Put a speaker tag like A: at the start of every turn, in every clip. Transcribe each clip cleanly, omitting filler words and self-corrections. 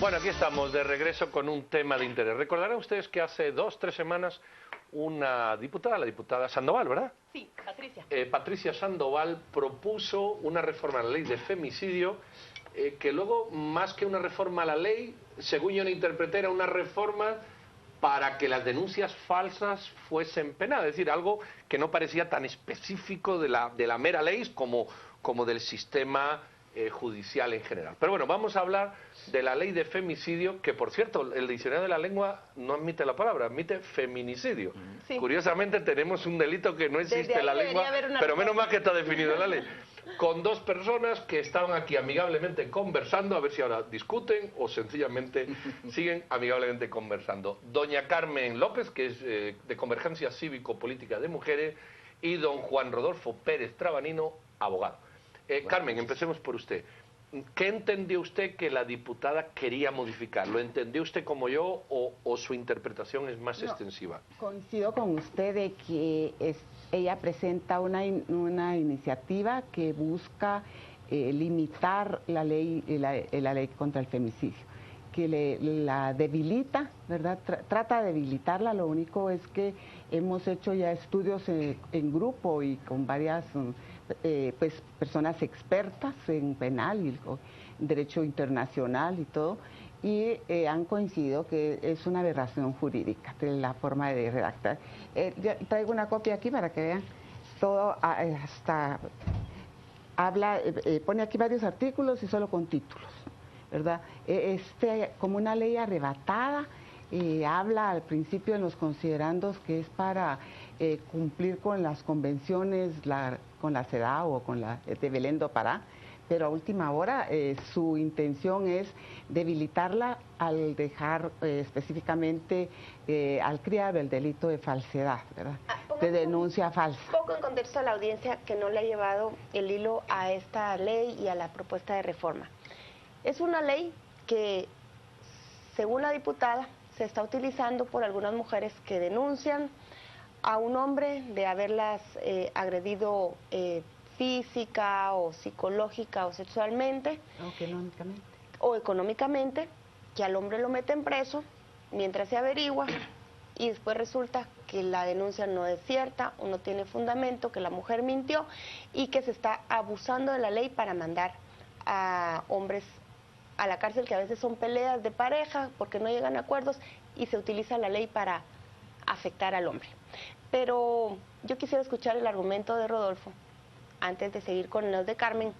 A: Bueno, aquí estamos de regreso con un tema de interés. Recordarán ustedes que hace 2 o 3 semanas una diputada, la diputada Sandoval, ¿verdad?
B: Sí, Patricia.
A: Patricia Sandoval propuso una reforma a la ley de femicidio que luego, más que una reforma a la ley, según yo la interpreté, era una reforma para que las denuncias falsas fuesen penadas, es decir, algo que no parecía tan específico de la mera ley como del sistema judicial en general. Pero bueno, vamos a hablar de la ley de femicidio, que por cierto, el diccionario de la lengua no admite la palabra, admite feminicidio. Sí. Curiosamente tenemos un delito que no existe en la lengua, pero menos mal que está definido en la ley. Con 2 personas que estaban aquí amigablemente conversando, a ver si ahora discuten o sencillamente siguen amigablemente conversando. Doña Carmen López, que es de Convergencia Cívico-Política de Mujeres, y don Juan Rodolfo Pérez Trabanino, abogado. Carmen, empecemos por usted. ¿Qué entendió usted que la diputada quería modificar? ¿Lo entendió usted como yo o su interpretación es más extensiva?
C: Coincido con usted de que ella presenta una iniciativa que busca limitar la ley contra el femicidio, que la debilita, ¿verdad? Trata de debilitarla. Lo único es que hemos hecho ya estudios en grupo y con varias pues, personas expertas en penal y derecho internacional y todo, y han coincidido que es una aberración jurídica de la forma de redactar. Traigo una copia aquí para que vean todo, hasta habla, pone aquí varios artículos y solo con títulos, ¿verdad? Como una ley arrebatada, habla al principio en los considerandos que es para cumplir con las convenciones, con la CEDAW o con la de Belén do Pará, pero a última hora su intención es debilitarla al dejar específicamente al criado el delito de falsedad, ¿verdad? De denuncia falsa.
B: Un poco en contexto a la audiencia que no le ha llevado el hilo a esta ley y a la propuesta de reforma. Es una ley que, según la diputada, se está utilizando por algunas mujeres que denuncian a un hombre de haberlas agredido física o psicológica o sexualmente. O económicamente, que al hombre lo meten preso mientras se averigua y después resulta que la denuncia no es cierta o no tiene fundamento, que la mujer mintió y que se está abusando de la ley para mandar a hombres a la cárcel, que a veces son peleas de pareja porque no llegan a acuerdos y se utiliza la ley para afectar al hombre. Pero yo quisiera escuchar el argumento de Rodolfo antes de seguir con el de Carmen.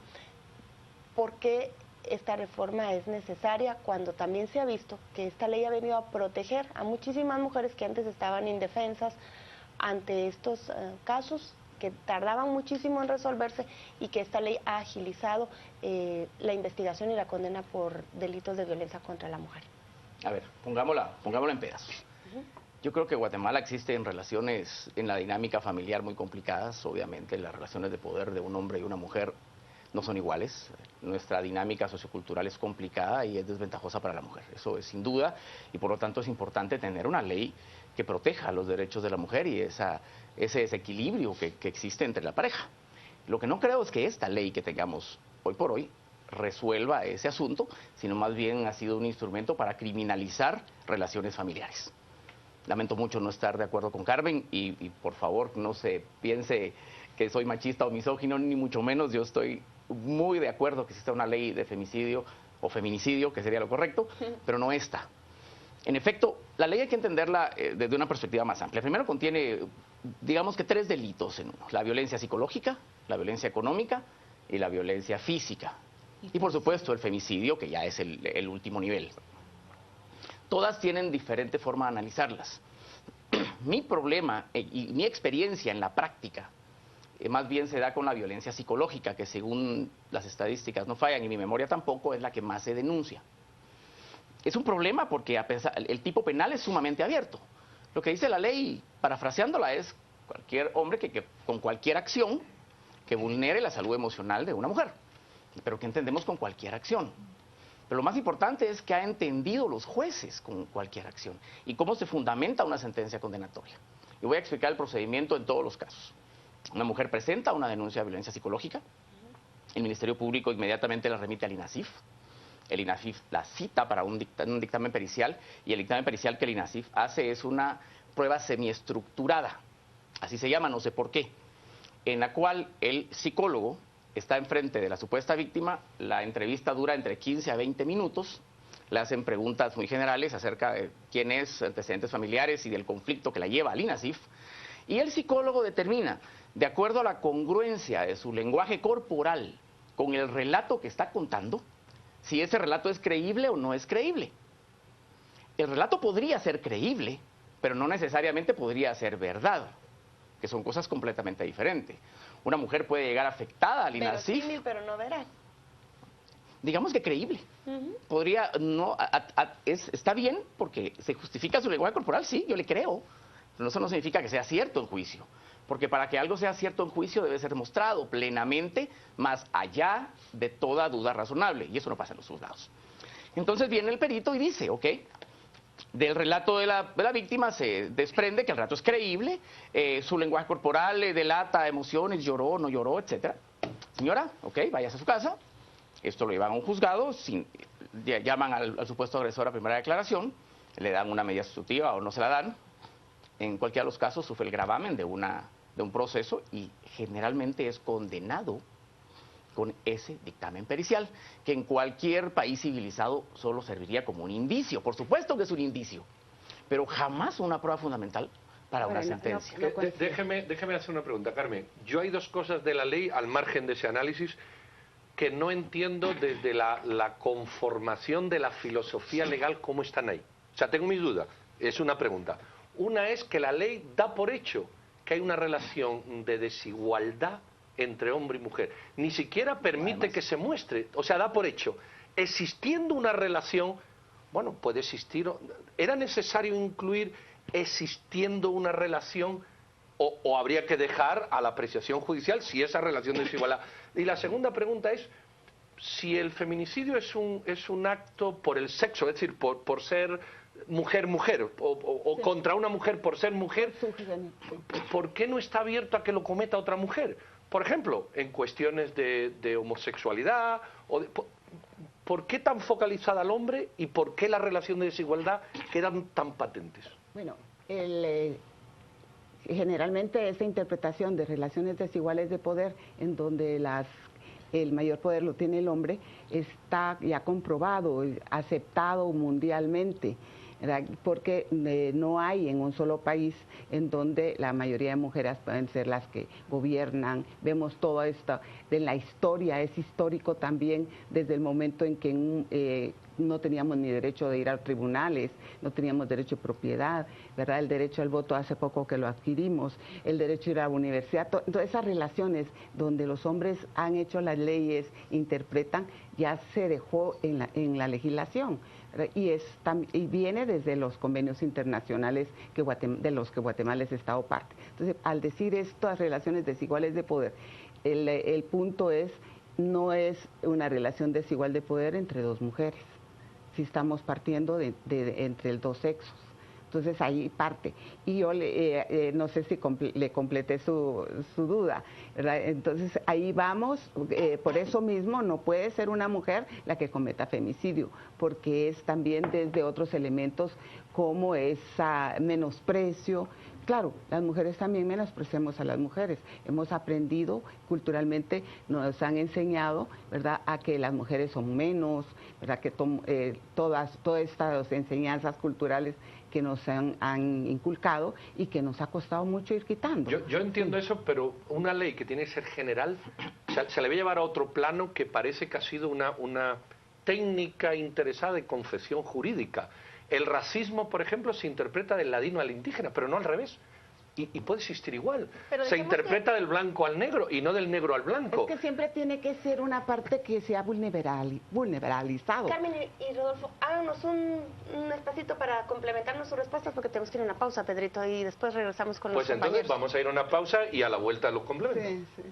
B: ¿Por qué esta reforma es necesaria cuando también se ha visto que esta ley ha venido a proteger a muchísimas mujeres que antes estaban indefensas ante estos casos que tardaban muchísimo en resolverse, y que esta ley ha agilizado la investigación y la condena por delitos de violencia contra la mujer?
D: A ver, pongámosla en pedazos. Yo creo que en Guatemala existen relaciones en la dinámica familiar muy complicadas. Obviamente las relaciones de poder de un hombre y una mujer no son iguales. Nuestra dinámica sociocultural es complicada y es desventajosa para la mujer. Eso es sin duda, y por lo tanto es importante tener una ley que proteja los derechos de la mujer y ese desequilibrio que existe entre la pareja. Lo que no creo es que esta ley que tengamos hoy por hoy resuelva ese asunto, sino más bien ha sido un instrumento para criminalizar relaciones familiares. Lamento mucho no estar de acuerdo con Carmen y por favor no se piense que soy machista o misógino, ni mucho menos. Yo estoy muy de acuerdo que exista una ley de femicidio o feminicidio, que sería lo correcto, pero no esta. En efecto, la ley hay que entenderla desde una perspectiva más amplia. Primero contiene, digamos que 3 delitos en uno: la violencia psicológica, la violencia económica y la violencia física. Y por supuesto el femicidio, que ya es el último nivel. Todas tienen diferente forma de analizarlas. Mi problema y mi experiencia en la práctica más bien se da con la violencia psicológica, que según las estadísticas no fallan y mi memoria tampoco, es la que más se denuncia. Es un problema porque el tipo penal es sumamente abierto. Lo que dice la ley, parafraseándola, es cualquier hombre que con cualquier acción que vulnere la salud emocional de una mujer. Pero ¿qué entendemos con cualquier acción? Pero lo más importante es que ha entendido los jueces con cualquier acción y cómo se fundamenta una sentencia condenatoria. Y voy a explicar el procedimiento en todos los casos. Una mujer presenta una denuncia de violencia psicológica, el Ministerio Público inmediatamente la remite al INASIF. el INASIF la cita para un dictamen pericial, y el dictamen pericial que el INASIF hace es una prueba semiestructurada, así se llama, no sé por qué, en la cual el psicólogo está enfrente de la supuesta víctima, la entrevista dura entre 15 a 20 minutos, le hacen preguntas muy generales acerca de quién es, antecedentes familiares y del conflicto que la lleva al INASIF, y el psicólogo determina, de acuerdo a la congruencia de su lenguaje corporal con el relato que está contando, si ese relato es creíble o no es creíble. El relato podría ser creíble, pero no necesariamente podría ser verdad, que son cosas completamente diferentes. Una mujer puede llegar afectada al INASIF.
B: Verosímil, pero no verás.
D: Digamos que creíble. Podría, no, está bien porque se justifica su lenguaje corporal, sí, yo le creo, pero eso no significa que sea cierto en juicio, porque para que algo sea cierto en juicio debe ser demostrado plenamente, más allá de toda duda razonable, y eso no pasa en los juzgados. Entonces viene el perito y dice, ok, del relato de la víctima se desprende que el relato es creíble, su lenguaje corporal delata emociones, lloró, no lloró, etcétera. Señora, ok, váyase a su casa. Esto lo llevan a un juzgado, llaman al supuesto agresor a primera declaración, le dan una medida sustitutiva o no se la dan. En cualquiera de los casos sufre el gravamen de un proceso y generalmente es condenado con ese dictamen pericial, que en cualquier país civilizado solo serviría como un indicio. Por supuesto que es un indicio, pero jamás una prueba fundamental para una sentencia.
A: Déjeme hacer una pregunta, Carmen. Yo hay dos cosas de la ley, al margen de ese análisis, que no entiendo desde la conformación de la filosofía legal, cómo están ahí. O sea, tengo mis dudas. Es una pregunta. Una es que la ley da por hecho que hay una relación de desigualdad entre hombre y mujer. Ni siquiera permite que se muestre. O sea, da por hecho. Existiendo una relación, bueno, puede existir. ¿Era necesario incluir existiendo una relación o habría que dejar a la apreciación judicial si esa relación de desigualdad? Y la segunda pregunta es, si el feminicidio es un acto por el sexo, es decir, por ser mujer-mujer, o sí, contra una mujer por ser mujer, ¿por qué no está abierto a que lo cometa otra mujer? Por ejemplo, en cuestiones de homosexualidad, ¿por qué tan focalizada al hombre y por qué la relación de desigualdad quedan tan patentes?
C: Bueno, generalmente esa interpretación de relaciones desiguales de poder, en donde el mayor poder lo tiene el hombre, está ya comprobado, aceptado mundialmente, ¿verdad? Porque no hay en un solo país en donde la mayoría de mujeres pueden ser las que gobiernan. Vemos todo esto de la historia, es histórico también desde el momento en que no teníamos ni derecho de ir a tribunales, no teníamos derecho de propiedad, ¿verdad? El derecho al voto hace poco que lo adquirimos, el derecho a ir a la universidad, todas esas relaciones donde los hombres han hecho las leyes, interpretan, ya se dejó en la legislación, ¿verdad? Y viene desde los convenios internacionales de los que Guatemala es Estado parte. Entonces, al decir estas relaciones desiguales de poder, el punto no es una relación desigual de poder entre dos mujeres, si estamos partiendo entre los dos sexos. Entonces ahí parte. Y yo no sé si le completé su duda, ¿verdad? Entonces ahí vamos, por eso mismo no puede ser una mujer la que cometa femicidio, porque es también desde otros elementos como esa menosprecio. Claro, las mujeres también menospreciamos a las mujeres. Hemos aprendido culturalmente, nos han enseñado, ¿verdad?, a que las mujeres son menos, ¿verdad?, que todas estas enseñanzas culturales que nos han inculcado y que nos ha costado mucho ir quitando.
A: Yo entiendo eso, pero una ley que tiene que ser general, se le va a llevar a otro plano que parece que ha sido una técnica interesada de confesión jurídica. El racismo, por ejemplo, se interpreta del ladino al indígena, pero no al revés. Y puede existir igual. Pero se interpreta del blanco al negro y no del negro al blanco.
C: Es que siempre tiene que ser una parte que sea vulnerabilizado.
B: Carmen y Rodolfo, háganos un espacito para complementarnos sus respuestas, porque tenemos que ir a una pausa, Pedrito, y después regresamos con los compañeros.
A: Pues entonces vamos a ir a una pausa y a la vuelta los complementos.
C: Sí, sí.